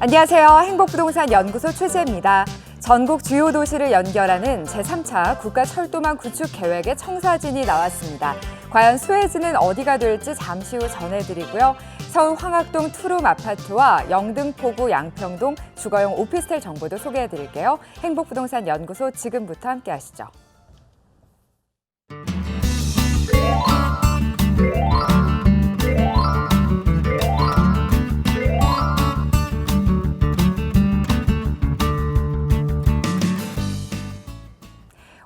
안녕하세요. 행복부동산 연구소 최재입니다. 전국 주요 도시를 연결하는 제3차 국가철도망 구축 계획의 청사진이 나왔습니다. 과연 수혜지는 어디가 될지 잠시 후 전해드리고요. 서울 황학동 투룸 아파트와 영등포구 양평동 주거용 오피스텔 정보도 소개해드릴게요. 행복부동산 연구소 지금부터 함께 하시죠.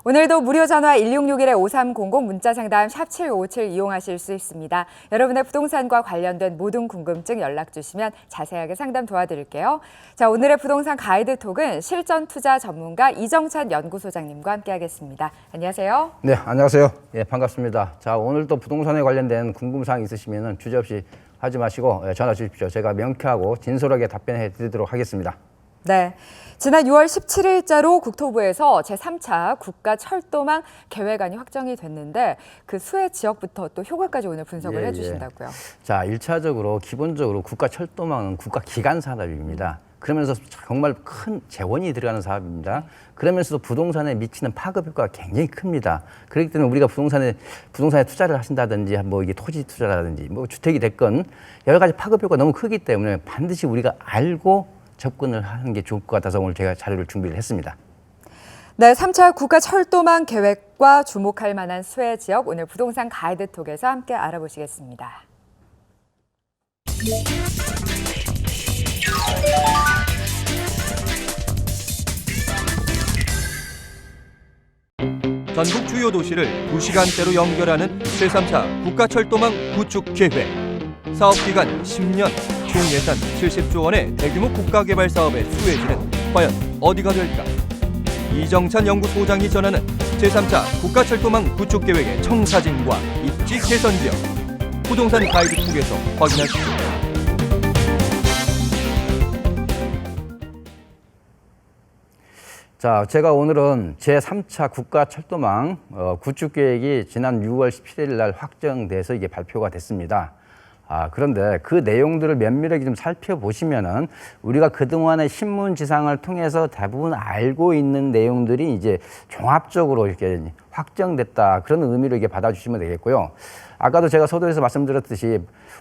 오늘도 무료 전화 1661-5300 문자 상담 샵7557 이용하실 수 있습니다. 여러분의 부동산과 관련된 모든 궁금증 연락 주시면 자세하게 상담 도와드릴게요. 자, 오늘의 부동산 가이드 톡은 실전 투자 전문가 이정찬 연구소장님과 함께하겠습니다. 안녕하세요. 네, 안녕하세요. 예, 반갑습니다. 자, 오늘도 부동산에 관련된 궁금사항 있으시면 주저없이 하지 마시고 전화 주십시오. 제가 명쾌하고 진솔하게 답변해 드리도록 하겠습니다. 네. 지난 6월 17일자로 국토부에서 제3차 국가철도망 계획안이 확정이 됐는데 그 수혜 지역부터 또 효과까지 오늘 분석을 해주신다고요. 자, 1차적으로 기본적으로 국가철도망은 국가기관 산업입니다. 그러면서 정말 큰 재원이 들어가는 사업입니다. 그러면서도 부동산에 미치는 파급 효과가 굉장히 큽니다. 그렇기 때문에 우리가 부동산에 투자를 하신다든지 뭐 이게 토지 투자라든지 뭐 주택이 됐건 여러 가지 파급 효과가 너무 크기 때문에 반드시 우리가 알고 접근을 하는 게 좋을 것 같아서 오늘 제가 자료를 준비를 했습니다. 네, 3차 국가철도망 계획과 주목할 만한 수혜 지역 오늘 부동산 가이드톡에서 함께 알아보시겠습니다. 전국 주요 도시를 2시간대로 연결하는 제3차 국가철도망 구축 계획. 사업기간 10년, 총 예산 70조 원의 대규모 국가개발 사업의 수혜지는 과연 어디가 될까? 이정찬 연구소장이 전하는 제3차 국가철도망 구축 계획의 청사진과 입지 개선 지역. 부동산 가이드톡에서 확인하시죠. 자, 제가 오늘은 제3차 국가철도망 구축 계획이 지난 6월 17일 날 확정돼서 이게 발표가 됐습니다. 그런데 그 내용들을 면밀하게 좀 살펴보시면은 우리가 그동안의 신문지상을 통해서 대부분 알고 있는 내용들이 이제 종합적으로 이렇게 확정됐다. 그런 의미로 이게 받아주시면 되겠고요. 아까도 제가 서두에서 말씀드렸듯이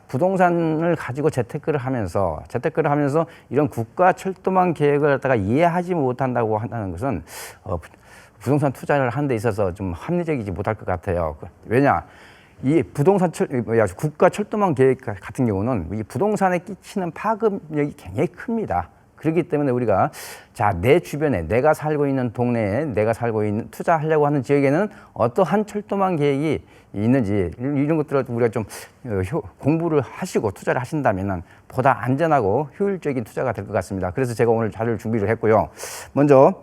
부동산을 가지고 재테크를 하면서 이런 국가철도망 계획을 갖다가 이해하지 못한다고 하는 것은 부동산 투자를 하는 데 있어서 좀 합리적이지 못할 것 같아요. 왜냐? 이 국가철도망 계획 같은 경우는 이 부동산에 끼치는 파급력이 굉장히 큽니다. 그렇기 때문에 우리가 내 주변에 내가 살고 있는 동네에 내가 살고 있는 투자하려고 하는 지역에는 어떠한 철도망 계획이 있는지 이런 것들을 우리가 좀 공부를 하시고 투자를 하신다면 보다 안전하고 효율적인 투자가 될 것 같습니다. 그래서 제가 오늘 자료를 준비를 했고요. 먼저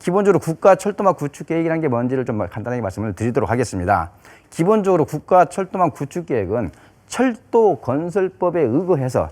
기본적으로 국가철도망 구축 계획이라는 게 뭔지를 좀 간단하게 말씀을 드리도록 하겠습니다. 기본적으로 국가철도망 구축 계획은 철도건설법에 의해서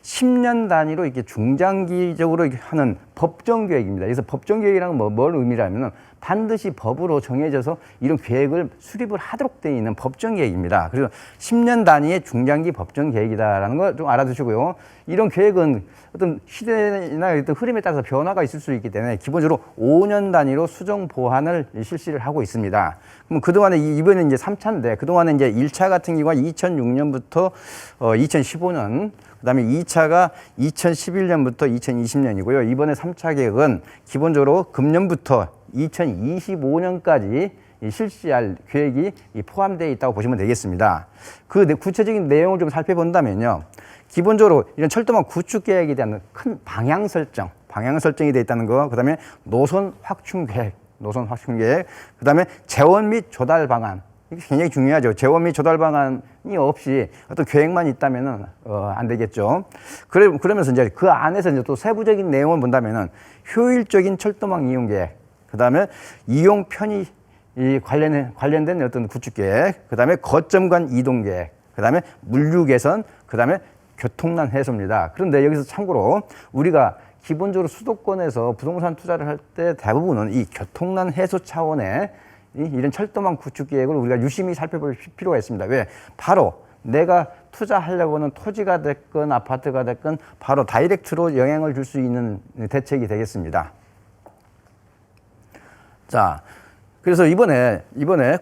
10년 단위로 이렇게 중장기적으로 하는 법정 계획입니다. 그래서 법정 계획이라는 건 뭘 의미하냐면 반드시 법으로 정해져서 이런 계획을 수립을 하도록 되어 있는 법정 계획입니다. 그래서 10년 단위의 중장기 법정 계획이다라는 걸 좀 알아두시고요. 이런 계획은 어떤 시대나 어떤 흐름에 따라서 변화가 있을 수 있기 때문에 기본적으로 5년 단위로 수정 보완을 실시를 하고 있습니다. 그럼 그동안에 이번에 이제 3차인데 그동안에 이제 1차 같은 경우가 2006년부터 2015년 그다음에 2차가 2011년부터 2020년이고요. 이번에 3차 계획은 기본적으로 금년부터 2025년까지 실시할 계획이 포함되어 있다고 보시면 되겠습니다. 그 구체적인 내용을 좀 살펴본다면요. 기본적으로 이런 철도망 구축 계획에 대한 큰 방향 설정이 되어 있다는 거, 그다음에 노선 확충 계획, 그다음에 재원 및 조달 방안. 이게 굉장히 중요하죠. 재원 및 조달 방안이 없이 어떤 계획만 있다면은 안 되겠죠. 그러면서 이제 그 안에서 이제 또 세부적인 내용을 본다면은 효율적인 철도망 이용 계획, 그다음에 이용 편의 관련된 어떤 구축 계획, 그다음에 거점 간 이동 계획, 그다음에 물류 개선, 그다음에 교통난 해소입니다. 그런데 여기서 참고로 우리가 기본적으로 수도권에서 부동산 투자를 할 때 대부분은 이 교통난 해소 차원의 이런 철도망 구축 계획을 우리가 유심히 살펴볼 필요가 있습니다. 왜? 바로 내가 투자하려고 하는 토지가 됐건 아파트가 됐건 바로 다이렉트로 영향을 줄 수 있는 대책이 되겠습니다. 자, 그래서 이번에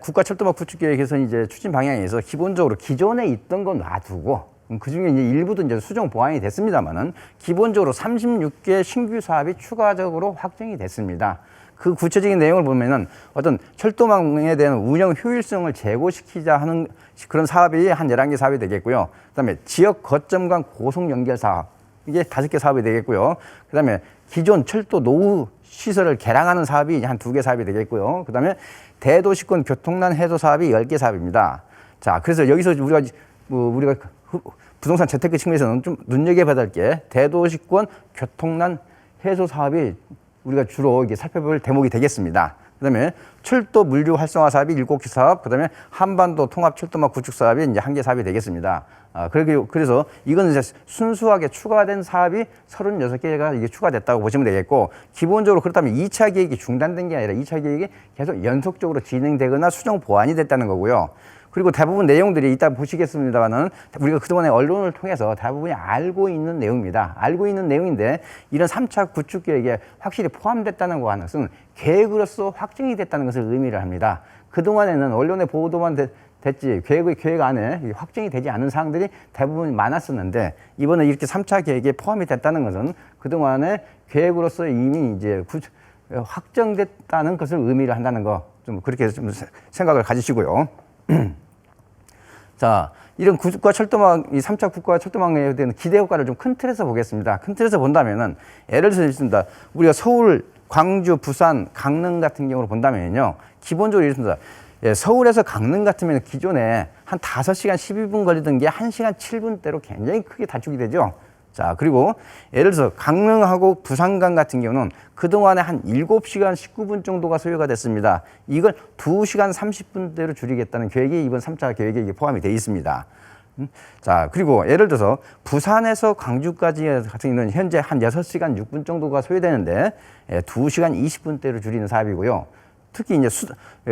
국가철도망 구축계획에서 이제 추진 방향에서 기본적으로 기존에 있던 건 놔두고 그 중에 이제 일부도 이제 수정 보완이 됐습니다만은 기본적으로 36개 신규 사업이 추가적으로 확정이 됐습니다. 그 구체적인 내용을 보면은 어떤 철도망에 대한 운영 효율성을 제고시키자 하는 그런 사업이 한 11개 사업이 되겠고요. 그다음에 지역 거점 간 고속 연결 사업 이게 5개 사업이 되겠고요. 그다음에 기존 철도 노후 시설을 개량하는 사업이 한 2개 사업이 되겠고요. 그다음에 대도시권 교통난 해소 사업이 10개 사업입니다. 자, 그래서 여기서 우리가 부동산 재테크 측면에서는 좀 눈여겨봐야 될 게 대도시권 교통난 해소 사업이 우리가 주로 이게 살펴볼 대목이 되겠습니다. 그다음에 철도 물류 활성화 사업이 7개 사업, 그다음에 한반도 통합 철도망 구축 사업이 이제 1개 사업이 되겠습니다. 그래서 이거는 이제 순수하게 추가된 사업이 36개가 이게 추가됐다고 보시면 되겠고, 기본적으로 그렇다면 2차 계획이 중단된 게 아니라 2차 계획이 계속 연속적으로 진행되거나 수정 보완이 됐다는 거고요. 그리고 대부분 내용들이 이따 보시겠습니다만은 우리가 그동안에 언론을 통해서 대부분이 알고 있는 내용입니다. 알고 있는 내용인데 이런 3차 구축 계획에 확실히 포함됐다는 것은 계획으로서 확정이 됐다는 것을 의미를 합니다. 그동안에는 언론의 보도만 됐지 계획 안에 확정이 되지 않은 사항들이 대부분 많았었는데 이번에 이렇게 3차 계획에 포함이 됐다는 것은 그동안의 계획으로서 이미 이제 확정됐다는 것을 의미를 한다는 거 좀 그렇게 좀 생각을 가지시고요. 자, 이런 국가 철도망, 이 3차 국가 철도망에 대한 기대 효과를 좀 큰 틀에서 보겠습니다. 큰 틀에서 본다면은, 예를 들어서 있습니다. 우리가 서울, 광주, 부산, 강릉 같은 경우로 본다면요. 기본적으로 이렇습니다. 예, 서울에서 강릉 같으면 기존에 한 5시간 12분 걸리던 게 1시간 7분대로 굉장히 크게 단축이 되죠. 자, 그리고 예를 들어서 강릉하고 부산간 같은 경우는 그동안에 한 7시간 19분 정도가 소요가 됐습니다. 이걸 2시간 30분대로 줄이겠다는 계획이 이번 3차 계획에 포함이 되어 있습니다. 자, 그리고 예를 들어서 부산에서 광주까지 같은 경우는 현재 한 6시간 6분 정도가 소요되는데 2시간 20분대로 줄이는 사업이고요. 특히 이제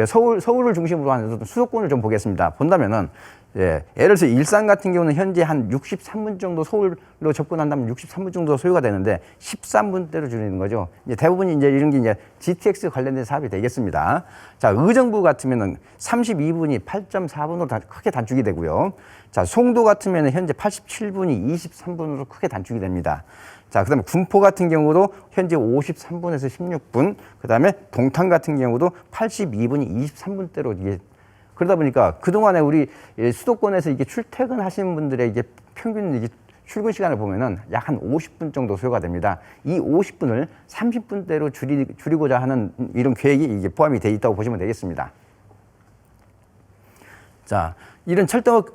서울을 중심으로 하는 수도권을 좀 보겠습니다. 본다면은 예를 들어서 일산 같은 경우는 현재 한 63분 정도 서울로 접근한다면 63분 정도 소요가 되는데 13분대로 줄이는 거죠. 이제 대부분 이제 이런 게 이제 GTX 관련된 사업이 되겠습니다. 자, 의정부 같으면은 32분이 8.4분으로 크게 단축이 되고요. 자, 송도 같으면은 현재 87분이 23분으로 크게 단축이 됩니다. 자, 그 다음에 군포 같은 경우도 현재 53분에서 16분, 그 다음에 동탄 같은 경우도 82분이 23분대로 이게 그러다 보니까 그동안에 우리 수도권에서 이게 출퇴근하시는 분들의 이게 평균 이게 출근 시간을 보면은 약 한 50분 정도 소요가 됩니다. 이 50분을 30분대로 줄이고자 하는 이런 계획이 이게 포함이 되어 있다고 보시면 되겠습니다. 자, 이런 철도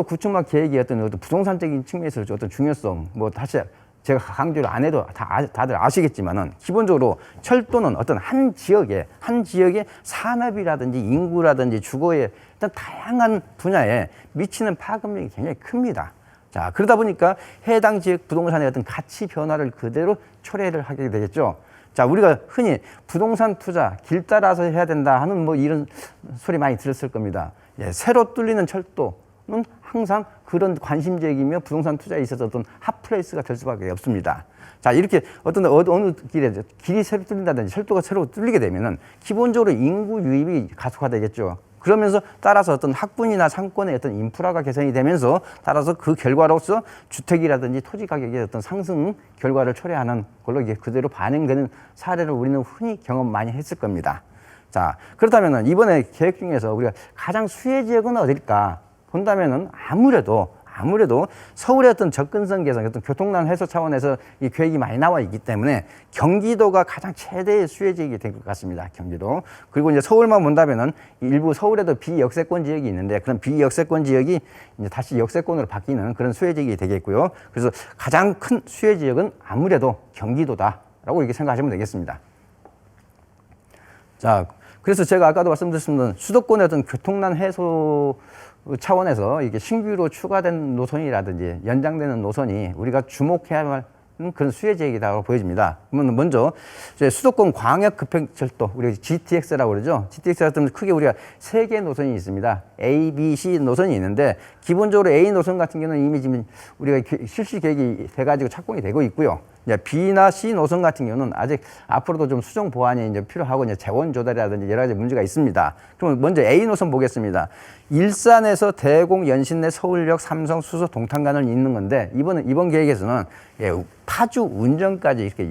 구축망 계획의 어떤 부동산적인 측면에서 어떤 중요성, 뭐 다시 제가 강조를 안 해도 다들 아시겠지만은 기본적으로 철도는 어떤 한 지역의 산업이라든지 인구라든지 주거의 어떤 다양한 분야에 미치는 파급력이 굉장히 큽니다. 자, 그러다 보니까 해당 지역 부동산의 어떤 가치 변화를 그대로 초래를 하게 되겠죠. 자, 우리가 흔히 부동산 투자 길 따라서 해야 된다 하는 뭐 이런 소리 많이 들었을 겁니다. 예, 새로 뚫리는 철도는 항상 그런 관심지역이며 부동산 투자에 있어서 어떤 핫플레이스가 될 수밖에 없습니다. 자, 이렇게 어느 길이 새로 뚫린다든지 철도가 새로 뚫리게 되면은 기본적으로 인구 유입이 가속화되겠죠. 그러면서 따라서 어떤 학군이나 상권의 어떤 인프라가 개선이 되면서 따라서 그 결과로서 주택이라든지 토지 가격의 어떤 상승 결과를 초래하는 걸로 이게 그대로 반영되는 사례를 우리는 흔히 경험 많이 했을 겁니다. 자, 그렇다면은 이번에 계획 중에서 우리가 가장 수혜 지역은 어딜까 본다면은 아무래도 서울의 어떤 접근성 개선, 어떤 교통난 해소 차원에서 이 계획이 많이 나와 있기 때문에 경기도가 가장 최대의 수혜 지역이 될 것 같습니다. 경기도. 그리고 이제 서울만 본다면은 일부 서울에도 비역세권 지역이 있는데 그런 비역세권 지역이 이제 다시 역세권으로 바뀌는 그런 수혜 지역이 되겠고요. 그래서 가장 큰 수혜 지역은 아무래도 경기도다라고 이렇게 생각하시면 되겠습니다. 자, 그래서 제가 아까도 말씀드렸습니다. 수도권의 어떤 교통난 해소 차원에서 이게 신규로 추가된 노선이라든지 연장되는 노선이 우리가 주목해야 할 그런 수혜지역이라고 보여집니다. 그러면 먼저 수도권 광역급행철도, 우리가 GTX라고 그러죠. GTX 같은 크게 우리가 세 개의 노선이 있습니다. A, B, C 노선이 있는데 기본적으로 A 노선 같은 경우는 이미 지금 우리가 실시 계획이 돼가지고 착공이 되고 있고요. 이제 B나 C 노선 같은 경우는 아직 앞으로도 좀 수정 보완이 이제 필요하고 이제 재원 조달이라든지 여러 가지 문제가 있습니다. 그럼 먼저 A 노선 보겠습니다. 일산에서 대공, 연신내, 서울역, 삼성, 수서, 동탄간을 잇는 건데 이번 계획에서는 파주 운정까지 이렇게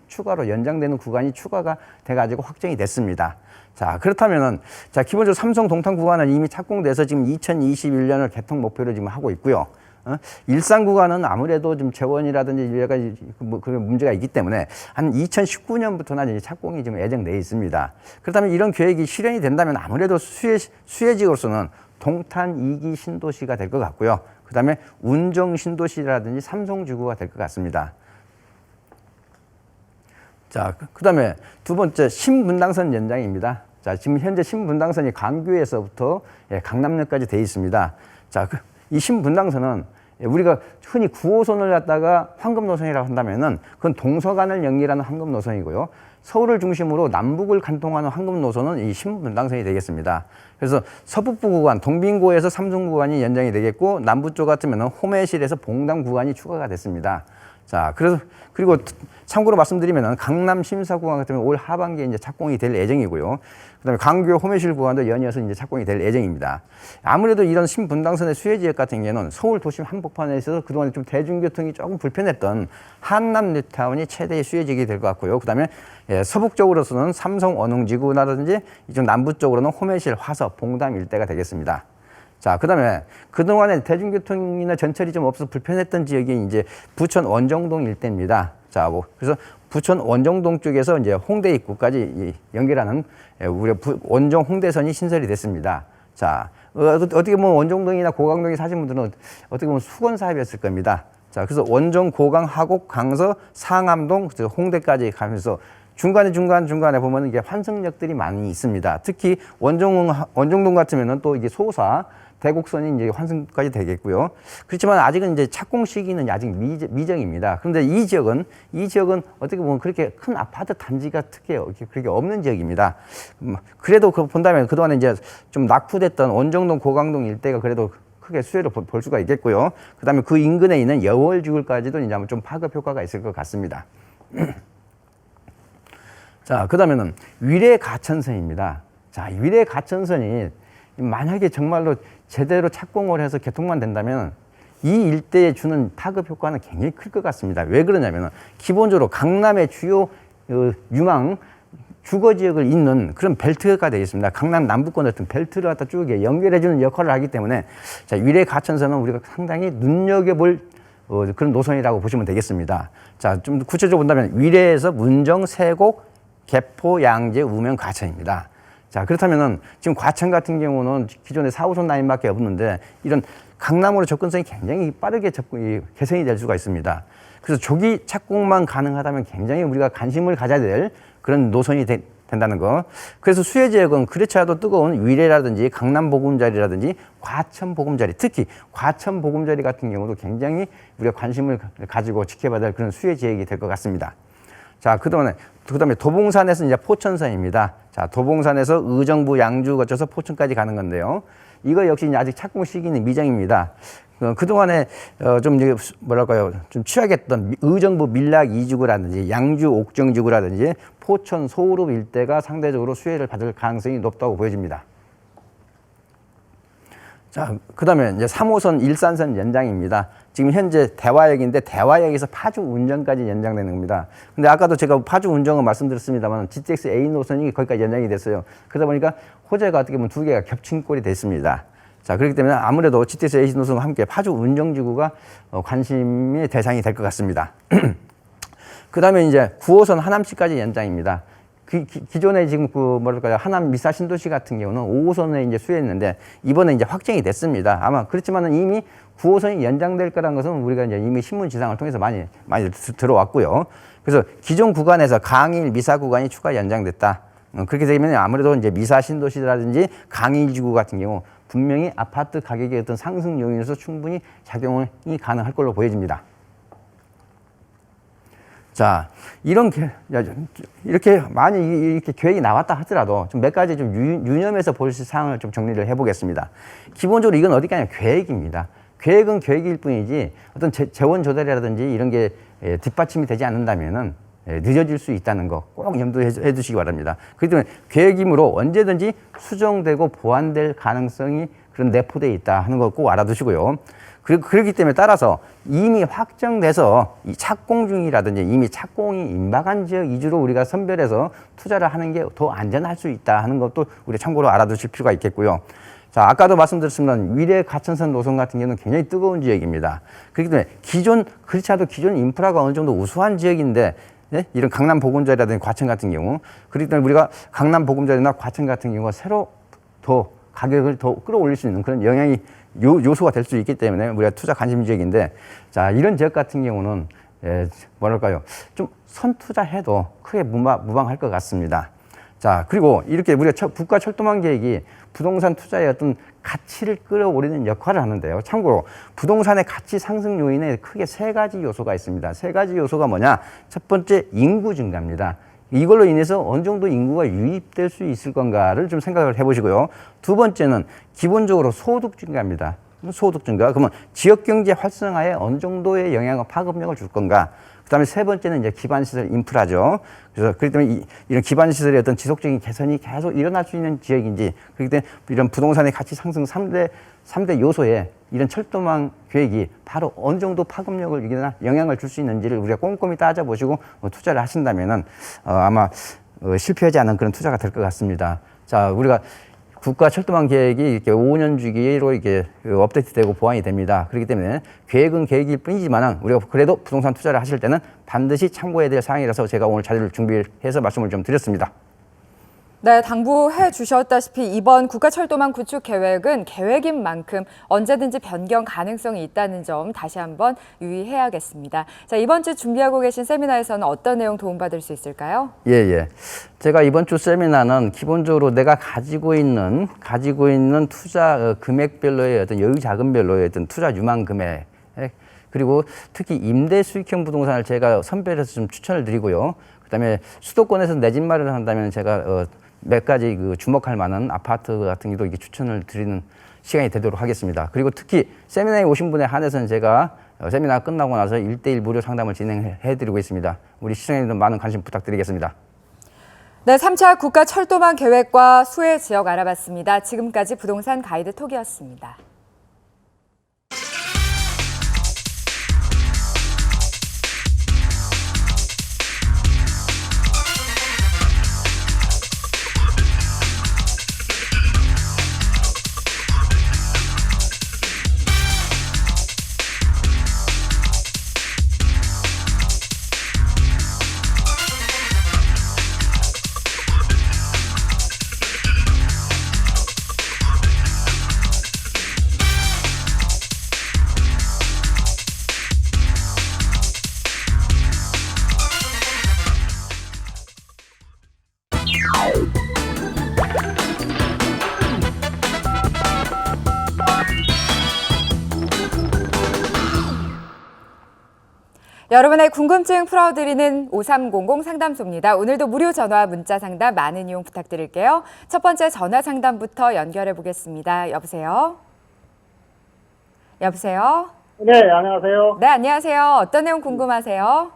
추가로 연장되는 구간이 추가가 돼가지고 확정이 됐습니다. 자, 그렇다면은, 자, 기본적으로 삼성 동탄 구간은 이미 착공돼서 지금 2021년을 개통 목표로 지금 하고 있고요. 일산 구간은 아무래도 좀 재원이라든지 여러 가지 그런 문제가 있기 때문에 한 2019년부터는 이제 착공이 지금 예정돼 있습니다. 그렇다면 이런 계획이 실현이 된다면 아무래도 수혜지역으로서는 동탄 2기 신도시가 될 것 같고요. 그 다음에 운정 신도시라든지 삼성주구가 될 것 같습니다. 자, 그 다음에 두 번째 신분당선 연장입니다. 자, 지금 현재 신분당선이 광교에서부터 강남역까지 되어 있습니다. 자, 이 신분당선은 우리가 흔히 9호선을 갖다가 황금노선이라고 한다면은 그건 동서간을 연결하는 황금노선이고요. 서울을 중심으로 남북을 관통하는 황금노선은 이 신분당선이 되겠습니다. 그래서 서북부 구간, 동빙고에서 삼성 구간이 연장이 되겠고, 남부 쪽 같으면은 호매실에서 봉담 구간이 추가가 됐습니다. 자, 그리고 참고로 말씀드리면은 강남 심사 구간 같은 경우 올 하반기에 이제 착공이 될 예정이고요. 그다음에 광교 호매실 구간도 연이어서 이제 착공이 될 예정입니다. 아무래도 이런 신분당선의 수혜지역 같은 경우는 서울 도심 한복판에 있어서 그동안 좀 대중교통이 조금 불편했던 한남 뉴타운이 최대의 수혜지역이 될 것 같고요. 그다음에 서북쪽으로서는 삼성 원흥지구라든지 이쪽 남부 쪽으로는 호매실, 화서, 봉담 일대가 되겠습니다. 자, 그 다음에 그동안에 대중교통이나 전철이 좀 없어서 불편했던 지역이 이제 부천 원정동 일대입니다. 자, 그래서 부천 원정동 쪽에서 이제 홍대 입구까지 연결하는 우리 원정 홍대선이 신설이 됐습니다. 자, 어떻게 보면 원정동이나 고강동에 사신 분들은 어떻게 보면 수건 사업이었을 겁니다. 자, 그래서 원정, 고강, 하곡, 강서, 상암동, 홍대까지 가면서 중간에 보면 이게 환승역들이 많이 있습니다. 특히 원정동 같으면은 또 이게 소사, 대곡선이 이제 환승까지 되겠고요. 그렇지만 아직은 이제 착공 시기는 아직 미정입니다. 그런데 이 지역은 어떻게 보면 그렇게 큰 아파트 단지가 그렇게 없는 지역입니다. 그래도 본다면 그동안에 이제 좀 낙후됐던 원정동, 고강동 일대가 그래도 크게 수혜를 볼 수가 있겠고요. 그 다음에 그 인근에 있는 여월주굴까지도 이제 좀 파급 효과가 있을 것 같습니다. 자, 그 다음에는 위례 가천선입니다. 자, 위례 가천선이 만약에 정말로 제대로 착공을 해서 개통만 된다면 이 일대에 주는 파급 효과는 굉장히 클 것 같습니다. 왜 그러냐면 기본적으로 강남의 주요 유망 주거 지역을 잇는 그런 벨트가 되겠습니다. 강남 남부권 같은 벨트를 갖다 쭉 연결해주는 역할을 하기 때문에 자, 위례 가천선은 우리가 상당히 눈여겨볼 그런 노선이라고 보시면 되겠습니다. 자, 좀 구체적으로 본다면 위례에서 문정, 세곡, 개포, 양재, 우명, 과천입니다. 자, 그렇다면은 지금 과천 같은 경우는 기존에 4호선 라인밖에 없는데 이런 강남으로 접근성이 굉장히 빠르게 개선이 될 수가 있습니다. 그래서 조기 착공만 가능하다면 굉장히 우리가 관심을 가져야 될 그런 노선이 된다는 거. 그래서 수혜지역은 그렇지 않아도 뜨거운 위례라든지 강남 보금자리라든지 과천 보금자리, 특히 과천 보금자리 같은 경우도 굉장히 우리가 관심을 가지고 지켜봐야 될 그런 수혜지역이 될 것 같습니다. 자, 그다음에 도봉산에서 이제 포천선입니다. 자, 도봉산에서 의정부, 양주 거쳐서 포천까지 가는 건데요. 이거 역시 이제 아직 착공 시기는 미정입니다. 그동안에 좀 취약했던 의정부 밀락 2지구라든지 양주 옥정지구라든지 포천 소우룹 일대가 상대적으로 수혜를 받을 가능성이 높다고 보여집니다. 자, 그다음에 이제 3호선 일산선 연장입니다. 지금 현재 대화역인데 대화역에서 파주 운정까지 연장되는 겁니다. 근데 아까도 제가 파주 운정은 말씀드렸습니다만 GTX A 노선이 거기까지 연장이 됐어요. 그러다 보니까 호재가 어떻게 보면 두 개가 겹친 꼴이 됐습니다. 자, 그렇기 때문에 아무래도 GTX A 노선과 함께 파주 운정지구가 관심의 대상이 될 것 같습니다. 그다음에 이제 9호선 하남시까지 연장입니다. 기존에 지금 하남 미사 신도시 같은 경우는 5호선에 이제 수혜했는데 이번에 이제 확정이 됐습니다. 아마 그렇지만은 이미 9호선이 연장될 거라는 것은 우리가 이제 이미 신문 지상을 통해서 많이 들어왔고요. 그래서 기존 구간에서 강일 미사 구간이 추가 연장됐다. 그렇게 되면 아무래도 이제 미사 신도시라든지 강일지구 같은 경우 분명히 아파트 가격의 어떤 상승 요인으로서 충분히 작용이 가능할 걸로 보여집니다. 자, 이렇게 많이 이렇게 계획이 나왔다 하더라도 좀 몇 가지 좀 유념해서 볼 사항을 좀 정리를 해보겠습니다. 기본적으로 이건 어디 가냐 계획입니다. 계획은 계획일 뿐이지 어떤 재원 조달이라든지 이런 게 뒷받침이 되지 않는다면은 늦어질 수 있다는 거 꼭 염두해 두시기 바랍니다. 그렇기 때문에 계획이므로 언제든지 수정되고 보완될 가능성이 그런 내포되어 있다 하는 거 꼭 알아두시고요. 그렇기 때문에 따라서 이미 확정돼서 이 착공 중이라든지 이미 착공이 임박한 지역 위주로 우리가 선별해서 투자를 하는 게 더 안전할 수 있다 하는 것도 우리 참고로 알아두실 필요가 있겠고요. 자, 아까도 말씀드렸지만 위례 가천선 노선 같은 경우는 굉장히 뜨거운 지역입니다. 그렇기 때문에 그렇지 않아도 기존 인프라가 어느 정도 우수한 지역인데 이런 강남 보금자리라든지 과천 같은 경우 그렇기 때문에 우리가 강남 보금자리나 과천 같은 경우가 새로 더 가격을 더 끌어올릴 수 있는 그런 영향이 요소가 될 수 있기 때문에 우리가 투자 관심 지역인데 자, 이런 지역 같은 경우는 뭐랄까요, 좀 선투자해도 크게 무방할 것 같습니다. 자, 그리고 이렇게 우리가 국가 철도망 계획이 부동산 투자의 어떤 가치를 끌어올리는 역할을 하는데요. 참고로 부동산의 가치 상승 요인에 크게 세 가지 요소가 있습니다. 세 가지 요소가 뭐냐? 첫 번째, 인구 증가입니다. 이걸로 인해서 어느 정도 인구가 유입될 수 있을 건가를 좀 생각을 해보시고요. 두 번째는 기본적으로 소득 증가입니다. 소득 증가. 그러면 지역 경제 활성화에 어느 정도의 영향을 파급력을 줄 건가? 그다음에 세 번째는 이제 기반시설 인프라죠. 그래서 그렇기 때문에 이런 기반시설의 어떤 지속적인 개선이 계속 일어날 수 있는 지역인지, 그렇기 때문에 이런 부동산의 가치 상승 3대 요소에 이런 철도망 계획이 바로 어느 정도 파급력을 영향을 줄 수 있는지를 우리가 꼼꼼히 따져보시고 투자를 하신다면은 아마 실패하지 않은 그런 투자가 될 것 같습니다. 자, 우리가 국가 철도망 계획이 이렇게 5년 주기로 이렇게 업데이트되고 보완이 됩니다. 그렇기 때문에 계획은 계획일 뿐이지만 우리가 그래도 부동산 투자를 하실 때는 반드시 참고해야 될 사항이라서 제가 오늘 자료를 준비해서 말씀을 좀 드렸습니다. 네, 당부해 주셨다시피 이번 국가철도망 구축 계획은 계획인 만큼 언제든지 변경 가능성이 있다는 점 다시 한번 유의해야겠습니다. 자, 이번 주 준비하고 계신 세미나에서는 어떤 내용 도움받을 수 있을까요? 예. 제가 이번 주 세미나는 기본적으로 내가 가지고 있는 투자 금액별로의 어떤 여유 자금별로의 어떤 투자 유망 금액, 그리고 특히 임대 수익형 부동산을 제가 선별해서 좀 추천을 드리고요. 그다음에 수도권에서 내 집 마련을 한다면 제가 몇 가지 주목할 만한 아파트 같은 경우도 이렇게 추천을 드리는 시간이 되도록 하겠습니다. 그리고 특히 세미나에 오신 분에 한해서는 제가 세미나 끝나고 나서 1대1 무료 상담을 진행해드리고 있습니다. 우리 시청자님들 많은 관심 부탁드리겠습니다. 네, 3차 국가철도망 계획과 수혜 지역 알아봤습니다. 지금까지 부동산 가이드 톡이었습니다. 여러분의 궁금증 풀어드리는 5300 상담소입니다. 오늘도 무료 전화 문자 상담 많은 이용 부탁드릴게요. 첫 번째 전화 상담부터 연결해 보겠습니다. 여보세요? 여보세요? 네, 안녕하세요. 네, 안녕하세요. 어떤 내용 궁금하세요?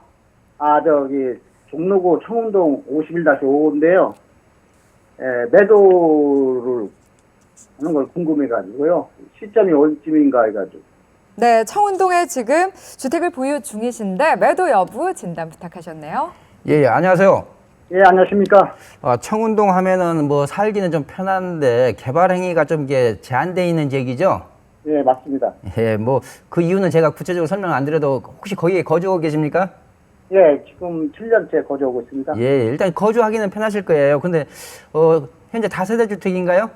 종로구 청운동 51-5인데요. 매도를 하는 걸 궁금해가지고요. 시점이 언제쯤인가 해가지고. 네, 청운동에 지금 주택을 보유 중이신데 매도 여부 진단 부탁하셨네요. 예, 안녕하세요. 예, 안녕하십니까. 청운동 하면은 뭐 살기는 좀 편한데 개발 행위가 좀 이게 제한되어 있는 지역이죠? 예, 맞습니다. 예, 뭐 그 이유는 제가 구체적으로 설명 안 드려도 혹시 거기에 거주하고 계십니까? 예, 지금 7년째 거주하고 있습니다. 예, 일단 거주하기는 편하실 거예요. 근데 현재 다세대 주택인가요?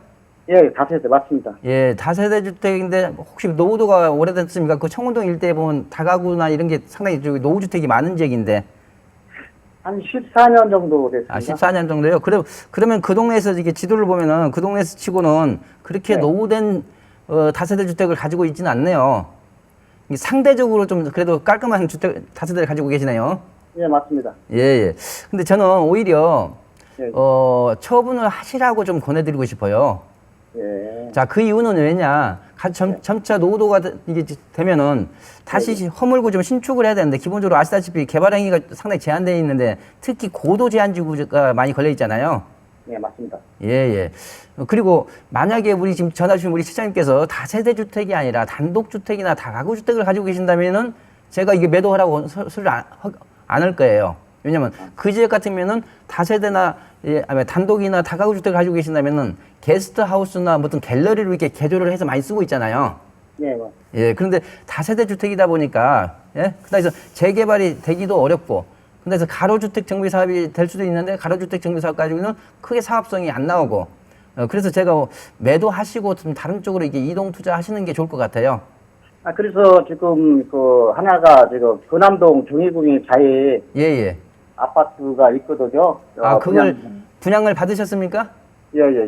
예, 다세대 맞습니다. 예, 다세대 주택인데 혹시 노후도가 오래됐습니까? 그 청운동 일대에 보면 다가구나 이런 게 상당히 노후 주택이 많은 지역인데. 한 14년 정도 됐습니다. 14년 정도요? 그러면 그 동네에서 이게 지도를 보면은 그 동네에서 치고는 그렇게 네. 노후된 다세대 주택을 가지고 있지는 않네요. 상대적으로 좀 그래도 깔끔한 다세대를 가지고 계시네요. 예, 맞습니다. 예, 예. 근데 저는 오히려 예. 처분을 하시라고 좀 권해드리고 싶어요. 예. 자, 그 이유는 왜냐? 점차 노후도가 이게 되면은 다시 허물고 좀 신축을 해야 되는데, 기본적으로 아시다시피 개발 행위가 상당히 제한되어 있는데, 특히 고도 제한지구가 많이 걸려 있잖아요. 예, 맞습니다. 예, 예. 그리고 만약에 우리 지금 전화 주신 우리 시장님께서 다세대 주택이 아니라 단독주택이나 다가구 주택을 가지고 계신다면은 제가 이게 매도하라고 소리를 안 할 거예요. 왜냐면 그 지역 같으면은 다세대나 아니 단독이나 다가구 주택을 가지고 계신다면은 게스트하우스나 무슨 갤러리로 이렇게 개조를 해서 많이 쓰고 있잖아요. 예, 예, 그런데 다세대 주택이다 보니까, 예, 그래서 재개발이 되기도 어렵고, 그래서 가로주택 정비 사업이 될 수도 있는데 가로주택 정비 사업 가지고는 크게 사업성이 안 나오고, 그래서 제가 매도하시고 좀 다른 쪽으로 이게 이동 투자하시는 게 좋을 것 같아요. 아, 그래서 지금 그 하나가 지금 근암동 정의궁의 자에 예, 예. 아파트가 있거든요. 아, 그걸 그냥, 분양을 받으셨습니까? 예, 예.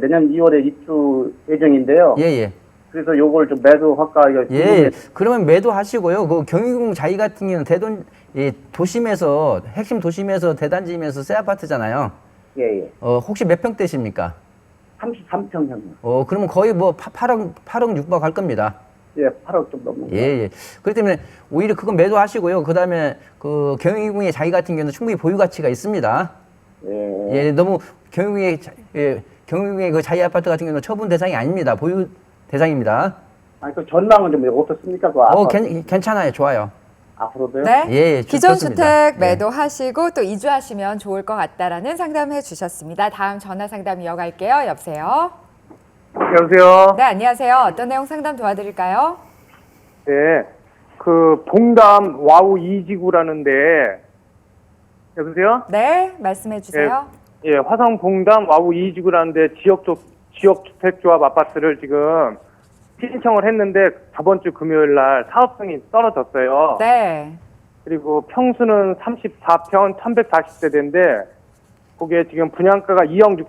내년 2월에 입주 예정인데요. 예, 예. 그래서 요걸 좀 매도 할까, 이거. 예, 예. 그러면 매도하시고요. 그 경희궁 자이 같은 경우는 도심에서, 핵심 도심에서 대단지면서 새 아파트잖아요. 예, 예. 혹시 몇 평대십니까? 33평형이요. 그러면 거의 뭐 8억 6박 할 겁니다. 예, 8억 좀 넘는 거. 예, 예. 그렇기 때문에 오히려 그건 매도하시고요. 그 다음에 그 경희궁의 자이 같은 경우는 충분히 보유 가치가 있습니다. 예. 예, 너무 경희궁의 그 자이 아파트 같은 경우는 처분 대상이 아닙니다. 보유 대상입니다. 아니, 그 전망은 좀 어떻습니까? 그 아파트 괜찮아요. 좋아요. 앞으로도요? 네. 예, 기존 좋습니다. 주택 매도하시고 또 이주하시면 좋을 것 같다라는 상담해 주셨습니다. 다음 전화 상담 이어갈게요. 여보세요. 여보세요? 네, 안녕하세요. 어떤 내용 상담 도와드릴까요? 네. 그, 봉담 와우 2지구라는데, 여보세요? 네, 말씀해 주세요. 예, 화성 봉담 와우 2지구라는데 지역주택조합 아파트를 지금 신청을 했는데 저번 주 금요일 날 사업성이 떨어졌어요. 네. 그리고 평수는 34평 1140세대인데, 그게 지금 분양가가 2억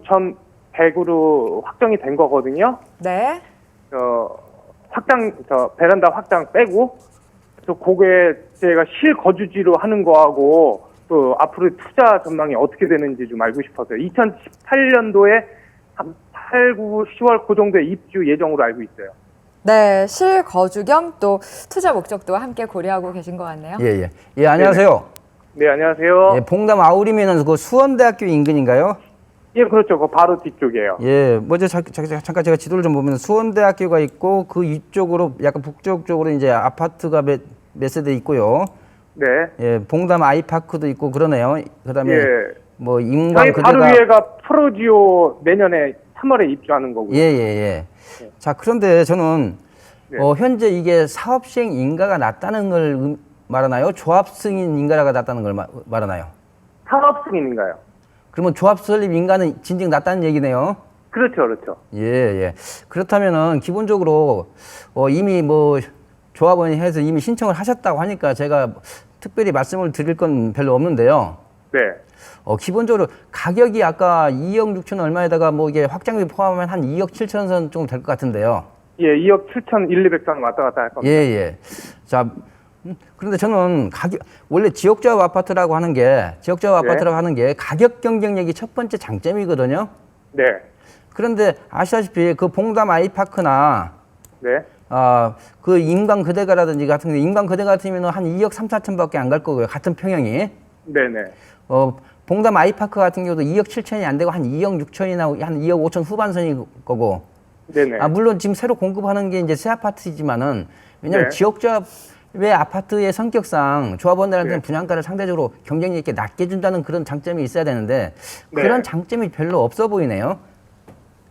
6,100으로 확정이 된 거거든요. 네. 베란다 확장 빼고, 그래서 그게 제가 실거주지로 하는 거하고, 또 앞으로 투자 전망이 어떻게 되는지 좀 알고 싶어서요. 2018년도에 한 8, 9, 10월 그 정도에 입주 예정으로 알고 있어요. 네, 실거주 겸 또 투자 목적도 함께 고려하고 계신 것 같네요. 예, 예. 예, 안녕하세요. 네, 안녕하세요. 예, 봉담 아우리면은 그 수원대학교 인근인가요? 예, 그렇죠. 그 바로 뒤쪽이에요. 예, 먼저 잠깐 제가 지도를 좀 보면 수원대학교가 있고 그 이쪽으로 약간 북쪽 쪽으로 이제 아파트가 몇 세대 있고요. 네. 예, 봉담 아이파크도 있고 그러네요. 그다음에 예. 뭐 인간 저희 그대가 바로 위에가 프로지오 내년에 3월에 입주하는 거고요. 예, 예, 예. 자, 그런데 저는 네. 현재 이게 사업 시행 인가가 낮다는 걸 말하나요? 조합 승인 인가가 낮다는 걸 말하나요? 사업 승인인가요? 그러면 조합 설립 인가는 진즉 낮다는 얘기네요. 그렇죠, 그렇죠. 예, 예. 그렇다면은 기본적으로 이미 뭐 조합원이 해서 이미 신청을 하셨다고 하니까 제가 특별히 말씀을 드릴 건 별로 없는데요. 네. 기본적으로 가격이 아까 2억 6천 얼마에다가 뭐 이게 확장비 포함하면 한 2억 7천 선 정도 될 것 같은데요. 예, 2억 7천 200선 왔다 갔다 할 겁니다. 예, 예. 자, 그런데 저는 원래 지역조합 아파트라고 하는 게, 지역조합 네. 아파트라고 하는 게 가격 경쟁력이 첫 번째 장점이거든요. 네. 그런데 아시다시피 그 봉담 아이파크나 네. 그 인광그대가라든지 같은 게 인광그대 같으면 한 2억 3, 4천밖에 안 갈 거고요. 같은 평형이. 네네. 봉담 아이파크 같은 경우도 2억 7천이 안 되고 한 2억 6천이나 한 2억 5천 후반선일 거고. 네네. 물론 지금 새로 공급하는 게 이제 새 아파트지만은 왜냐면 네. 지역조합의 아파트의 성격상 조합원들한테는 네. 분양가를 상대적으로 경쟁력 있게 낮게 준다는 그런 장점이 있어야 되는데 네. 그런 장점이 별로 없어 보이네요.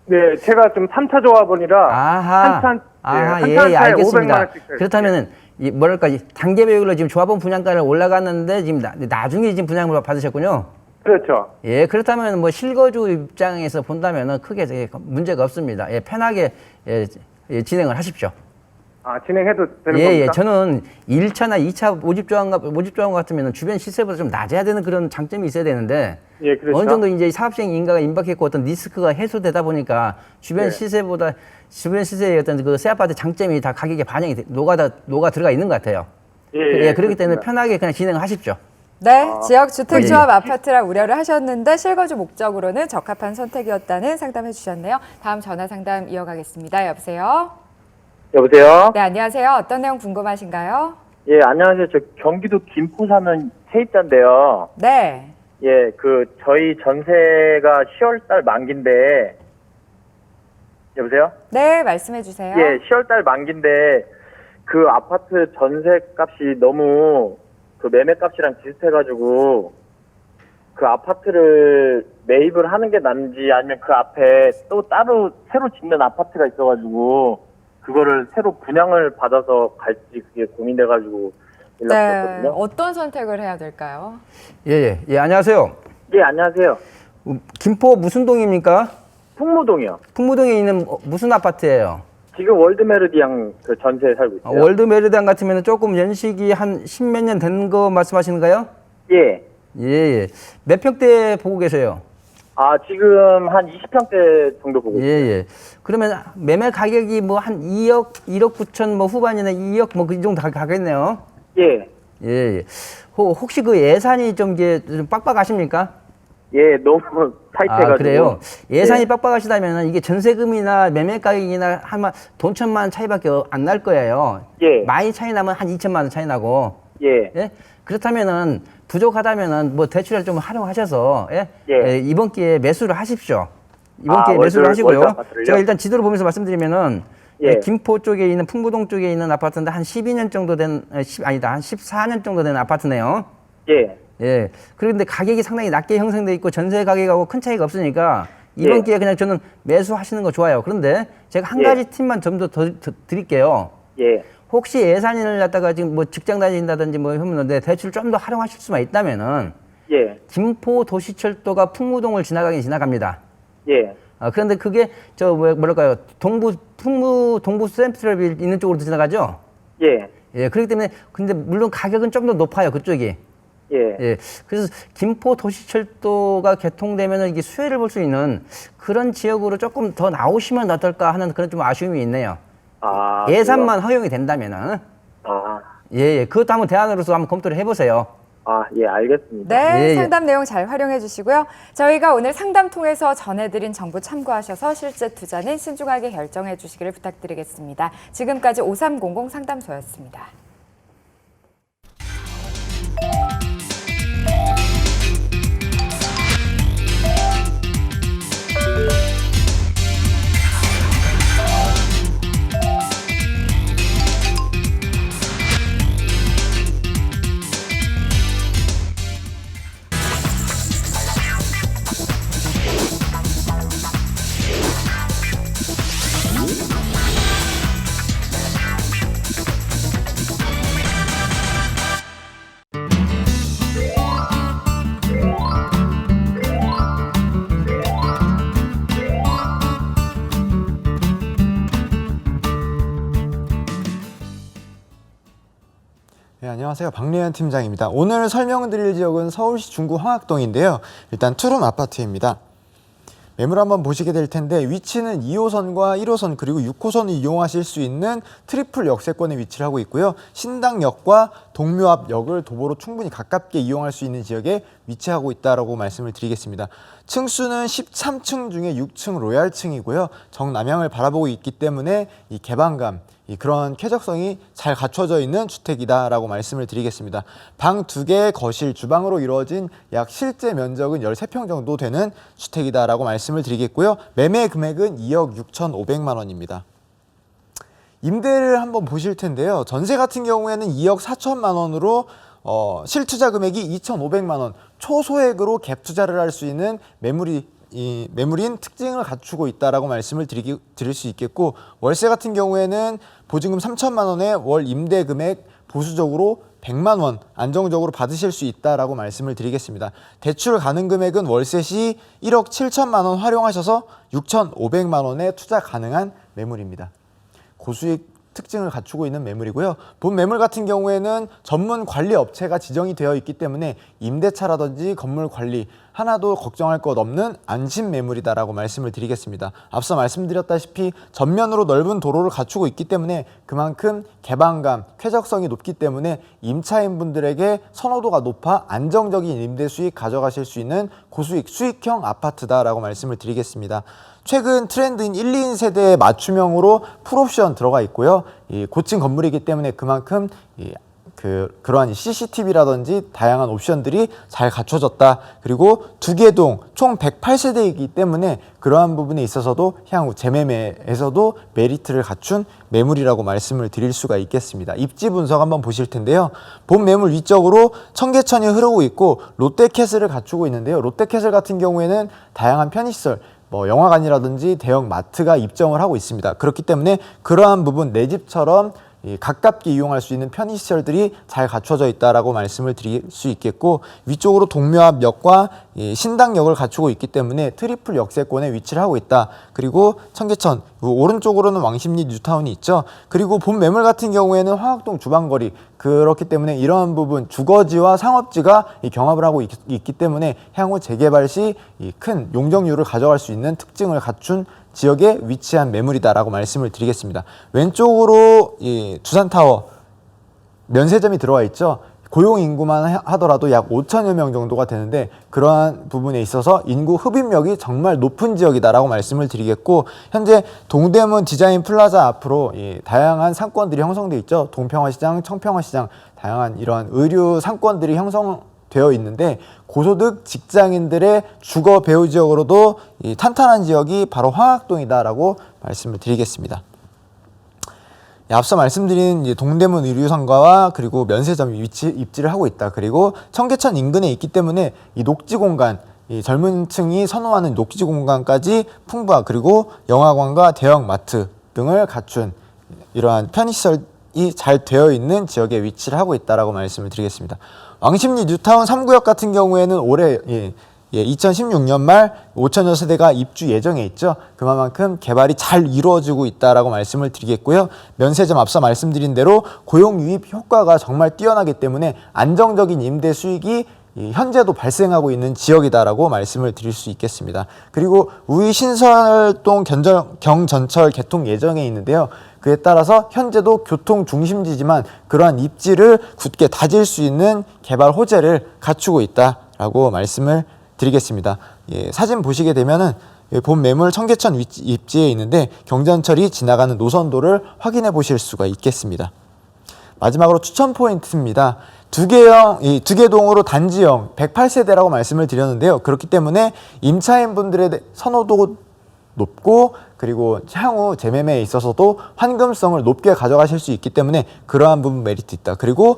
네, 제가 좀 3차 조합원이라 아하, 예, 한차에 알겠습니다. 500만 원씩 그렇다면은 뭐랄까 단계별로 지금 조합원 분양가를 올라갔는데 지금 나중에 지금 분양을 받으셨군요. 그렇죠. 예, 그렇다면 뭐 실거주 입장에서 본다면은 크게 문제가 없습니다. 예, 편하게 진행을 하십시오. 진행해도 되는 예, 겁니까? 예, 저는 1차나 2차 모집조항 같으면 주변 시세보다 좀 낮아야 되는 그런 장점이 있어야 되는데 예, 그렇죠. 어느 정도 이제 사업시행 인가가 임박했고 어떤 리스크가 해소되다 보니까 주변 네. 시세의 어떤 그 새 아파트 장점이 다 가격에 반영이 녹아 들어가 있는 것 같아요. 예, 그렇기 때문에 그렇습니다. 편하게 그냥 진행하십시오. 네, 지역 주택조합 아파트라 우려를 하셨는데 실거주 목적으로는 적합한 선택이었다는 상담해 주셨네요. 다음 전화 상담 이어가겠습니다. 여보세요? 여보세요? 네, 안녕하세요. 어떤 내용 궁금하신가요? 예, 안녕하세요. 저 경기도 김포 사는 세입자인데요. 네. 예, 저희 전세가 10월달 만기인데, 여보세요? 네, 말씀해 주세요. 예, 10월달 만기인데, 그 아파트 전세 값이 너무 그 매매 값이랑 비슷해가지고, 그 아파트를 매입을 하는 게 나은지 아니면 그 앞에 또 따로 새로 짓는 아파트가 있어가지고, 그거를 새로 분양을 받아서 갈지 그게 고민돼가지고 네, 연락드렸거든요. 어떤 선택을 해야 될까요? 예, 안녕하세요. 예, 안녕하세요. 김포 무슨 동입니까? 풍무동이요. 풍무동에 있는 무슨 아파트예요? 지금 월드메르디앙 그 전세에 살고 있어요. 월드 메르단 같으면 조금 연식이 한 10몇 년 된 거 말씀하시는가요? 예. 예. 몇 평대 보고 계세요? 아, 지금 한 20평대 정도 보고 있어요. 예. 그러면 매매 가격이 뭐 한 2억 9천 뭐 후반이나 2억 뭐 그 정도 가겠네요. 예. 혹시 그 예산이 좀 이제 좀 빡빡하십니까? 예, 너무 타이트해가지고. 아, 그래요? 예산이 예. 빡빡하시다면 이게 전세금이나 매매 가격이나 한 돈 천만 원 차이밖에 안 날 거예요. 예. 많이 차이 나면 한 2천만 원 차이 나고. 예. 그렇다면은 부족하다면은 뭐 대출을 좀 활용하셔서 예. 이번 기회에 매수를 하십시오. 이번 아, 기회에 매수를 하시고요. 월드 아파트를요? 제가 일단 지도를 보면서 말씀드리면은 예. 김포 쪽에 있는 풍부동 쪽에 있는 아파트인데 한 12년 정도 된 한 14년 정도 된 아파트네요. 예. 그런데 가격이 상당히 낮게 형성돼 있고 전세 가격하고 큰 차이가 없으니까 이번 예. 기회에 그냥 저는 매수하시는 거 좋아요. 그런데 제가 한 예. 가지 팁만 좀 더 드릴게요. 예. 혹시 예산을 갖다가 지금 뭐 직장 다닌다든지 뭐 하면 대출 좀 더 활용하실 수만 있다면은 예. 김포 도시철도가 풍무동을 지나가긴 지나갑니다. 예. 그런데 그게 뭐랄까요 동부 센트럴빌 있는 쪽으로 지나가죠. 예. 그렇기 때문에 근데 물론 가격은 좀 더 높아요 그쪽이. 예. 그래서 김포 도시철도가 개통되면은 이게 수혜를 볼 수 있는 그런 지역으로 조금 더 나오시면 어떨까 하는 그런 좀 아쉬움이 있네요. 아. 예산만 허용이 된다면은. 아. 그것도 한번 대안으로서 한번 검토를 해보세요. 아, 예, 알겠습니다. 네, 예. 상담 내용 잘 활용해 주시고요. 저희가 오늘 상담 통해서 전해드린 정보 참고하셔서 실제 투자는 신중하게 결정해 주시기를 부탁드리겠습니다. 지금까지 5300 상담소였습니다. 네, 안녕하세요. 박래현 팀장입니다. 오늘 설명드릴 지역은 서울시 중구 황학동인데요. 일단 투룸 아파트입니다. 매물 한번 보시게 될 텐데 위치는 2호선과 1호선 그리고 6호선을 이용하실 수 있는 트리플 역세권에 위치를 하고 있고요. 신당역과 동묘앞역을 도보로 충분히 가깝게 이용할 수 있는 지역에 위치하고 있다라고 말씀을 드리겠습니다. 층수는 13층 중에 6층 로얄층이고요. 정남향을 바라보고 있기 때문에 이 개방감, 그런 쾌적성이 잘 갖춰져 있는 주택이다라고 말씀을 드리겠습니다. 방 2개, 거실, 주방으로 이루어진 약 실제 면적은 13평 정도 되는 주택이다라고 말씀을 드리겠고요. 매매 금액은 2억 6,500만 원입니다. 임대를 한번 보실 텐데요. 전세 같은 경우에는 2억 4천만 원으로 실투자 금액이 2,500만 원, 초소액으로 갭 투자를 할 수 있는 매물인 특징을 갖추고 있다라고 말씀을 드릴 수 있겠고, 월세 같은 경우에는 보증금 3천만 원에 월 임대 금액 보수적으로 100만 원 안정적으로 받으실 수 있다라고 말씀을 드리겠습니다. 대출 가능 금액은 월세 시 1억 7천만 원 활용하셔서 6,500만 원에 투자 가능한 매물입니다. 고수익 특징을 갖추고 있는 매물이고요. 본 매물 같은 경우에는 전문 관리 업체가 지정이 되어 있기 때문에 임대차라든지 건물 관리, 하나도 걱정할 것 없는 안심 매물이다라고 말씀을 드리겠습니다. 앞서 말씀드렸다시피 전면으로 넓은 도로를 갖추고 있기 때문에 그만큼 개방감, 쾌적성이 높기 때문에 임차인분들에게 선호도가 높아 안정적인 임대 수익 가져가실 수 있는 고수익, 수익형 아파트다라고 말씀을 드리겠습니다. 최근 트렌드인 1, 2인 세대의 맞춤형으로 풀옵션 들어가 있고요. 이 고층 건물이기 때문에 그만큼 그러한 CCTV라든지 다양한 옵션들이 잘 갖춰졌다. 그리고 2개 총 108세대이기 때문에 그러한 부분에 있어서도 향후 재매매에서도 메리트를 갖춘 매물이라고 말씀을 드릴 수가 있겠습니다. 입지 분석 한번 보실 텐데요. 본 매물 위쪽으로 청계천이 흐르고 있고 롯데캐슬을 갖추고 있는데요. 롯데캐슬 같은 경우에는 다양한 편의시설, 영화관이라든지 대형 마트가 입점을 하고 있습니다. 그렇기 때문에 그러한 부분 내 집처럼 가깝게 이용할 수 있는 편의시설들이 잘 갖춰져 있다라고 말씀을 드릴 수 있겠고, 위쪽으로 동묘압역과 신당역을 갖추고 있기 때문에 트리플 역세권에 위치를 하고 있다. 그리고 청계천 오른쪽으로는 왕십리 뉴타운이 있죠. 그리고 본 매물 같은 경우에는 화학동 주방거리, 그렇기 때문에 이러한 부분 주거지와 상업지가 경합을 하고 있기 때문에 향후 재개발 시 큰 용적률을 가져갈 수 있는 특징을 갖춘 지역에 위치한 매물이다라고 말씀을 드리겠습니다. 왼쪽으로 두산타워 면세점이 들어와 있죠. 고용 인구만 하더라도 약 5천여 명 정도가 되는데 그러한 부분에 있어서 인구 흡입력이 정말 높은 지역이다라고 말씀을 드리겠고, 현재 동대문 디자인 플라자 앞으로 다양한 상권들이 형성되어 있죠. 동평화시장, 청평화시장, 다양한 이러한 의류 상권들이 형성되어 있는데 고소득 직장인들의 주거 배후 지역으로도 탄탄한 지역이 바로 황학동이다라고 말씀을 드리겠습니다. 앞서 말씀드린 동대문 의류상가와 그리고 면세점이 입지를 하고 있다. 그리고 청계천 인근에 있기 때문에 이 녹지 공간, 젊은 층이 선호하는 녹지 공간까지 풍부하, 그리고 영화관과 대형 마트 등을 갖춘 이러한 편의시설이 잘 되어 있는 지역에 위치를 하고 있다라고 말씀을 드리겠습니다. 왕십리 뉴타운 3구역 같은 경우에는 올해 2016년 말 5천여 세대가 입주 예정에 있죠. 그만큼 개발이 잘 이루어지고 있다라고 말씀을 드리겠고요. 면세점 앞서 말씀드린 대로 고용 유입 효과가 정말 뛰어나기 때문에 안정적인 임대 수익이 현재도 발생하고 있는 지역이다라고 말씀을 드릴 수 있겠습니다. 그리고 우이 신설동 경전철 개통 예정에 있는데요. 그에 따라서 현재도 교통 중심지지만 그러한 입지를 굳게 다질 수 있는 개발 호재를 갖추고 있다라고 말씀을 드리겠습니다. 사진 보시게 되면은 본 매물 청계천 입지에 있는데 경전철이 지나가는 노선도를 확인해 보실 수가 있겠습니다. 마지막으로 추천 포인트입니다. 두 개 동으로 단지형 108세대라고 말씀을 드렸는데요. 그렇기 때문에 임차인분들의 선호도 높고 그리고 향후 재매매에 있어서도 환금성을 높게 가져가실 수 있기 때문에 그러한 부분 메리트 있다. 그리고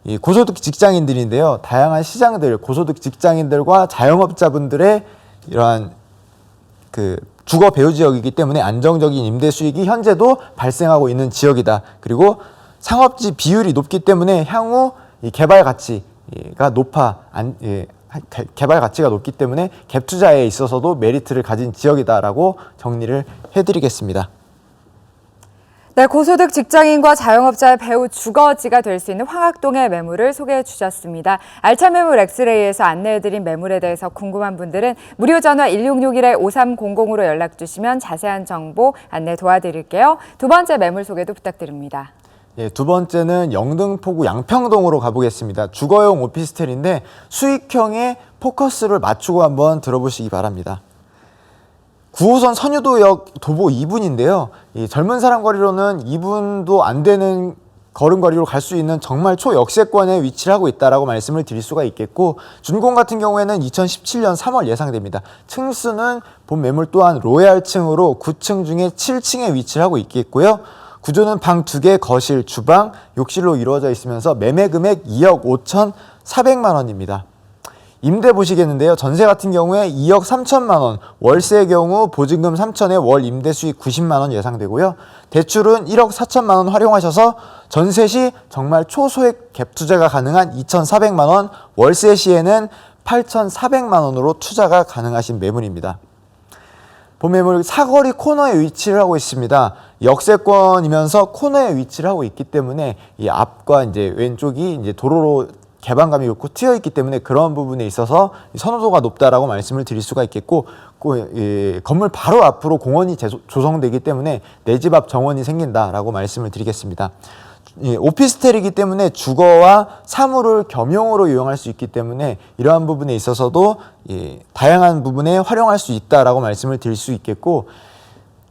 이 고소득 직장인들인데요. 다양한 시장들, 고소득 직장인들과 자영업자분들의 이러한 주거 배후 지역이기 때문에 안정적인 임대 수익이 현재도 발생하고 있는 지역이다. 그리고 상업지 비율이 높기 때문에 향후 이 개발 가치가 높기 때문에 갭 투자에 있어서도 메리트를 가진 지역이다라고 정리를 해드리겠습니다. 네, 고소득 직장인과 자영업자의 배후 주거지가 될 수 있는 황학동의 매물을 소개해 주셨습니다. 알찬 매물 엑스레이에서 안내해드린 매물에 대해서 궁금한 분들은 무료 전화 1661-5300으로 연락 주시면 자세한 정보 안내 도와드릴게요. 두 번째 매물 소개도 부탁드립니다. 두 번째는 영등포구 양평동으로 가보겠습니다. 주거용 오피스텔인데 수익형의 포커스를 맞추고 한번 들어보시기 바랍니다. 9호선 선유도역 도보 2분인데요. 젊은 사람 거리로는 2분도 안 되는 걸음거리로 갈 수 있는 정말 초역세권에 위치를 하고 있다라고 말씀을 드릴 수가 있겠고, 준공 같은 경우에는 2017년 3월 예상됩니다. 층수는 본 매물 또한 로얄층으로 9층 중에 7층에 위치를 하고 있겠고요. 구조는 방 2개, 거실, 주방, 욕실로 이루어져 있으면서 매매 금액 2억 5,400만 원입니다. 임대 보시겠는데요. 전세 같은 경우에 2억 3천만 원, 월세의 경우 보증금 3천에 월 임대 수익 90만 원 예상되고요. 대출은 1억 4천만 원 활용하셔서 전세 시 정말 초소액 갭 투자가 가능한 2,400만 원, 월세 시에는 8,400만 원으로 투자가 가능하신 매물입니다. 본 매물 사거리 코너에 위치를 하고 있습니다. 역세권이면서 코너에 위치를 하고 있기 때문에 이 앞과 이제 왼쪽이 이제 도로로 개방감이 좋고 트여 있기 때문에 그런 부분에 있어서 선호도가 높다라고 말씀을 드릴 수가 있겠고, 건물 바로 앞으로 공원이 조성되기 때문에 내 집 앞 정원이 생긴다라고 말씀을 드리겠습니다. 오피스텔이기 때문에 주거와 사무를 겸용으로 이용할 수 있기 때문에 이러한 부분에 있어서도 다양한 부분에 활용할 수 있다라고 말씀을 드릴 수 있겠고,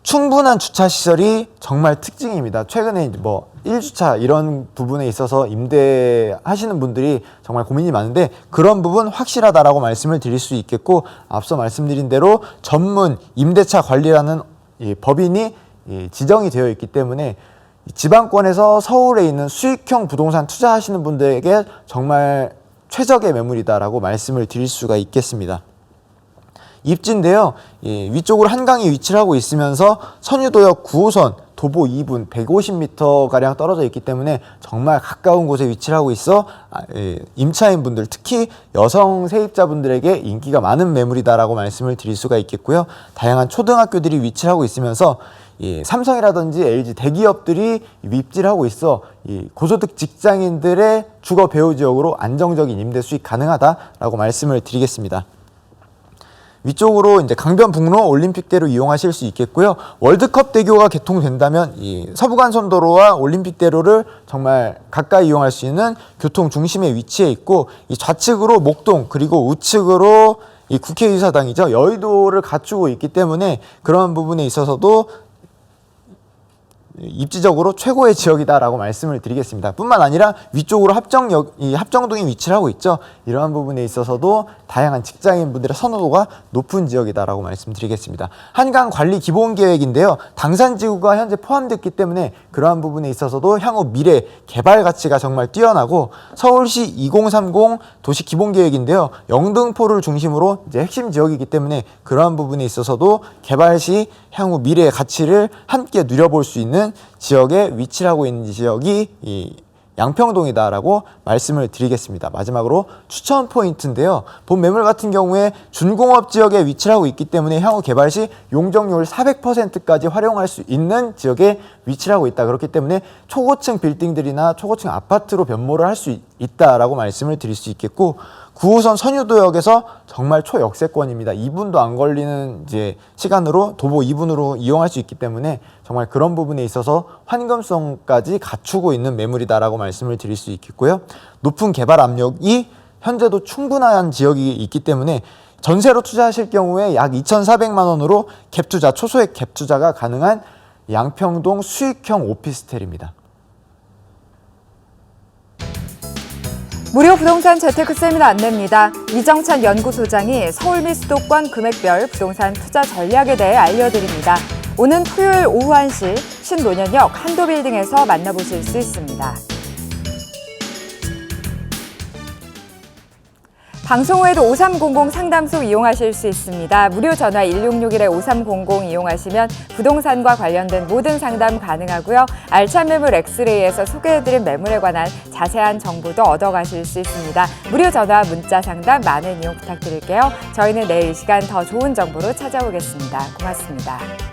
충분한 주차 시설이 정말 특징입니다. 최근에 뭐 1주차 이런 부분에 있어서 임대하시는 분들이 정말 고민이 많은데 그런 부분 확실하다라고 말씀을 드릴 수 있겠고, 앞서 말씀드린 대로 전문 임대차 관리라는 법인이 지정이 되어 있기 때문에 지방권에서 서울에 있는 수익형 부동산 투자하시는 분들에게 정말 최적의 매물이다라고 말씀을 드릴 수가 있겠습니다. 입지인데요, 위쪽으로 한강이 위치를 하고 있으면서 선유도역 9호선 도보 2분 150m가량 떨어져 있기 때문에 정말 가까운 곳에 위치를 하고 있어 임차인 분들, 특히 여성 세입자분들에게 인기가 많은 매물이다라고 말씀을 드릴 수가 있겠고요. 다양한 초등학교들이 위치를 하고 있으면서 삼성이라든지 LG 대기업들이 입지를 하고 있어 고소득 직장인들의 주거 배후 지역으로 안정적인 임대 수익 가능하다라고 말씀을 드리겠습니다. 위쪽으로 이제 강변북로 올림픽대로 이용하실 수 있겠고요. 월드컵 대교가 개통된다면 이 서부간선도로와 올림픽대로를 정말 가까이 이용할 수 있는 교통 중심에 위치해 있고, 이 좌측으로 목동 그리고 우측으로 이 국회의사당이죠. 여의도를 갖추고 있기 때문에 그런 부분에 있어서도 입지적으로 최고의 지역이다라고 말씀을 드리겠습니다. 뿐만 아니라 위쪽으로 합정동이 위치를 하고 있죠. 이러한 부분에 있어서도 다양한 직장인분들의 선호도가 높은 지역이다라고 말씀드리겠습니다. 한강 관리 기본 계획인데요, 당산지구가 현재 포함됐기 때문에 그러한 부분에 있어서도 향후 미래 개발 가치가 정말 뛰어나고, 서울시 2030 도시 기본 계획인데요, 영등포를 중심으로 이제 핵심 지역이기 때문에 그러한 부분에 있어서도 개발 시 향후 미래의 가치를 함께 누려볼 수 있는 지역에 위치를 하고 있는 지역이 이 양평동이다라고 말씀을 드리겠습니다. 마지막으로 추천 포인트인데요, 본 매물 같은 경우에 준공업 지역에 위치를 하고 있기 때문에 향후 개발 시 용적률 400%까지 활용할 수 있는 지역에 위치를 하고 있다. 그렇기 때문에 초고층 빌딩들이나 초고층 아파트로 변모를 할 수 있다라고 말씀을 드릴 수 있겠고, 9호선 선유도역에서 정말 초역세권입니다. 2분도 안 걸리는 이제 시간으로 도보 2분으로 이용할 수 있기 때문에 정말 그런 부분에 있어서 환금성까지 갖추고 있는 매물이다라고 말씀을 드릴 수 있겠고요. 높은 개발 압력이 현재도 충분한 지역이 있기 때문에 전세로 투자하실 경우에 약 2,400만 원으로 갭투자, 초소액 갭투자가 가능한 양평동 수익형 오피스텔입니다. 무료 부동산 재테크 세미나 안내입니다. 이정찬 연구소장이 서울 및 수도권 금액별 부동산 투자 전략에 대해 알려드립니다. 오는 토요일 오후 1시 신논현역 한도빌딩에서 만나보실 수 있습니다. 방송 후에도 5300 상담소 이용하실 수 있습니다. 무료 전화 1661-5300 이용하시면 부동산과 관련된 모든 상담 가능하고요. 알찬 매물 엑스레이에서 소개해드린 매물에 관한 자세한 정보도 얻어가실 수 있습니다. 무료 전화, 문자 상담 많은 이용 부탁드릴게요. 저희는 내일 이 시간 더 좋은 정보로 찾아오겠습니다. 고맙습니다.